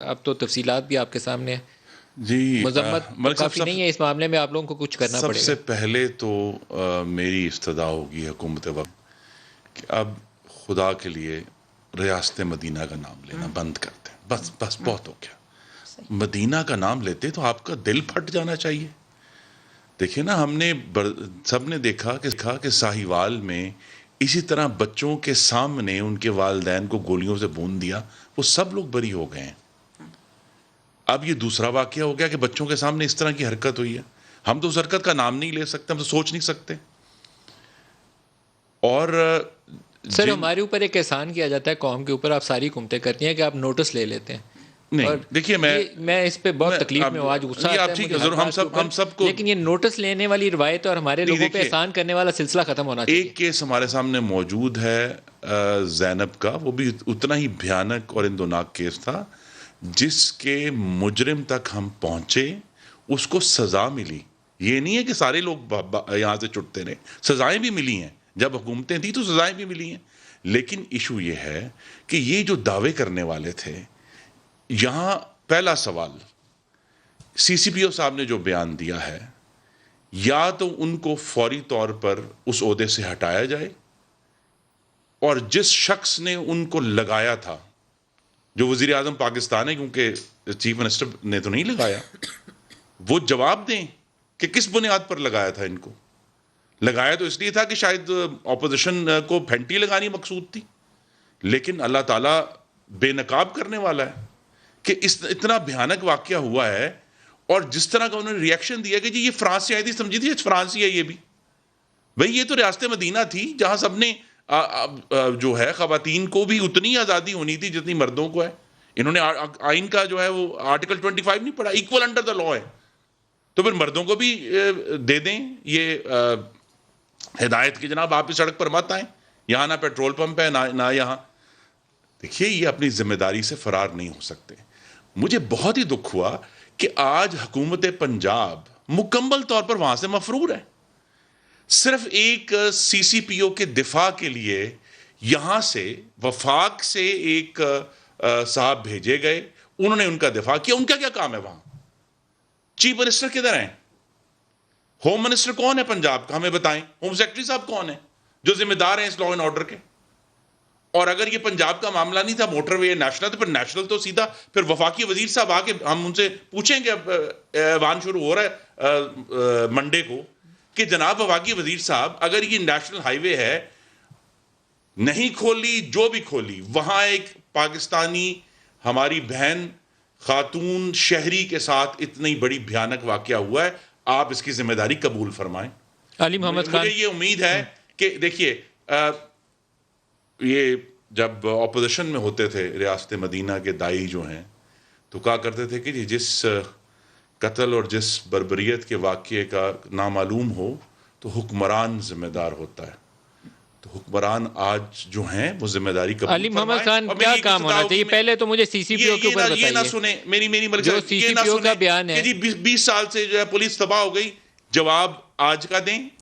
اب تو تفصیلات بھی آپ کے سامنے ہیں. جی مذمت ملک صاحب کافی نہیں ہے اس معاملے میں، آپ لوگوں کو کچھ کرنا سب پڑے سے گا. پہلے تو میری استدعا ہوگی حکومت وقت کہ اب خدا کے لیے ریاست مدینہ کا نام لینا بند کر دیں. بس بہت ہو گیا. مدینہ کا نام لیتے تو آپ کا دل پھٹ جانا چاہیے. دیکھیں نا، ہم نے سب نے دیکھا کہ ساہیوال میں اسی طرح بچوں کے سامنے ان کے والدین کو گولیوں سے بھون دیا، وہ سب لوگ بری ہو گئے ہیں. اب یہ دوسرا واقعہ ہو گیا کہ بچوں کے سامنے اس طرح کی حرکت ہوئی ہے. ہم تو اس حرکت کا نام نہیں لے سکتے، ہم تو سوچ نہیں سکتے. اور سر ہمارے اوپر ایک احسان کیا جاتا ہے قوم کے اوپر، آپ ساری حکومتیں کرتی ہیں کہ آپ نوٹس لے لیتے ہیں. نہیں اور دیکھیے، میں اس پہ بہت تکلیف میں ہوں، آج غصہ یہ آتا آپ ہے ٹھیک مجھے ہر ضرور، بات کے اوپر. ہم سب کو. لیکن یہ نوٹس لینے والی روایت اور ہمارے نہیں، لوگوں پہ دیکھیے، احسان کرنے والا سلسلہ ختم ہونا چاہیے. ایک کیس ہمارے سامنے موجود ہے زینب کا، وہ بھی اتنا ہی بھیانک اور اندوناک کیس تھا، جس کے مجرم تک ہم پہنچے، اس کو سزا ملی. یہ نہیں ہے کہ سارے لوگ یہاں سے چھٹتے رہے، سزائیں بھی ملی ہیں. جب حکومتیں تھیں تو سزائیں بھی ملی ہیں. لیکن ایشو یہ ہے کہ یہ جو دعوے کرنے والے تھے، یہاں پہلا سوال سی سی پی او صاحب نے جو بیان دیا ہے، یا تو ان کو فوری طور پر اس عہدے سے ہٹایا جائے، اور جس شخص نے ان کو لگایا تھا، جو وزیر اعظم پاکستان ہے، کیونکہ چیف منسٹر نے تو نہیں لگایا، وہ جواب دیں کہ کس بنیاد پر لگایا تھا. ان کو لگایا تو اس لیے تھا کہ شاید اپوزیشن کو پھینٹی لگانی مقصود تھی. لیکن اللہ تعالیٰ بے نقاب کرنے والا ہے کہ اتنا بھیانک واقعہ ہوا ہے، اور جس طرح کا انہوں نے ریاکشن دیا کہ جی یہ فرانس سے آئی تھی، سمجھی تھی فرانس ہی ہے. یہ بھی بھئی یہ تو ریاست مدینہ تھی جہاں سب نے جو ہے خواتین کو بھی اتنی آزادی ہونی تھی جتنی مردوں کو ہے. انہوں نے آئین کا جو ہے وہ آرٹیکل 25 نہیں پڑھا، ایکول انڈر دا لا ہے. تو پھر مردوں کو بھی دے دیں یہ ہدایت کہ جناب آپ اس سڑک پر مت آئیں، یہاں نہ پیٹرول پمپ ہے نہ یہاں. دیکھیے، یہ اپنی ذمہ داری سے فرار نہیں ہو سکتے. مجھے بہت ہی دکھ ہوا کہ آج حکومت پنجاب مکمل طور پر وہاں سے مفرور ہے. صرف ایک سی سی پی او کے دفاع کے لیے یہاں سے وفاق سے ایک صاحب بھیجے گئے، انہوں نے ان کا دفاع کیا. ان کا کیا کام ہے وہاں؟ چیف منسٹر کدھر ہیں؟ ہوم منسٹر کون ہے پنجاب کا؟ ہمیں بتائیں. ہوم سیکرٹری صاحب کون ہیں جو ذمہ دار ہیں اس لا اینڈ آرڈر کے؟ اور اگر یہ پنجاب کا معاملہ نہیں تھا، موٹر وے نیشنل، تو پھر نیشنل تو سیدھا پھر وفاقی وزیر صاحب آ کے ہم ان سے پوچھیں کہ اب ایوان شروع ہو رہا ہے منڈے کو، کہ جناب وفاقی وزیر صاحب، اگر یہ نیشنل ہائی وے ہے، نہیں کھولی جو بھی کھولی، وہاں ایک پاکستانی ہماری بہن خاتون شہری کے ساتھ اتنی بڑی بھیانک واقعہ ہوا ہے، آپ اس کی ذمہ داری قبول فرمائیں. علی محمد خان، مجھے یہ امید ہے کہ دیکھیے، یہ جب اپوزیشن میں ہوتے تھے ریاست مدینہ کے دائی جو ہیں، تو کہا کرتے تھے کہ جس قتل اور جس بربریت کے واقعے کا نامعلوم ہو تو حکمران ذمہ دار ہوتا ہے. تو حکمران آج جو ہیں وہ ذمہ داری قبول علی محمد فرمائیں. خان کیا کام ہونا چاہیے؟ پہلے تو مجھے سی سی پی او کے اوپر یہ نہ بتائیے. سنیں میری ملک جو صاحب، سی یہ سی نہ پی او کا سنیں بیان کہ ہے، جی 20 سال سے جو ہے پولیس تباہ ہو گئی. جواب آج کا دیں.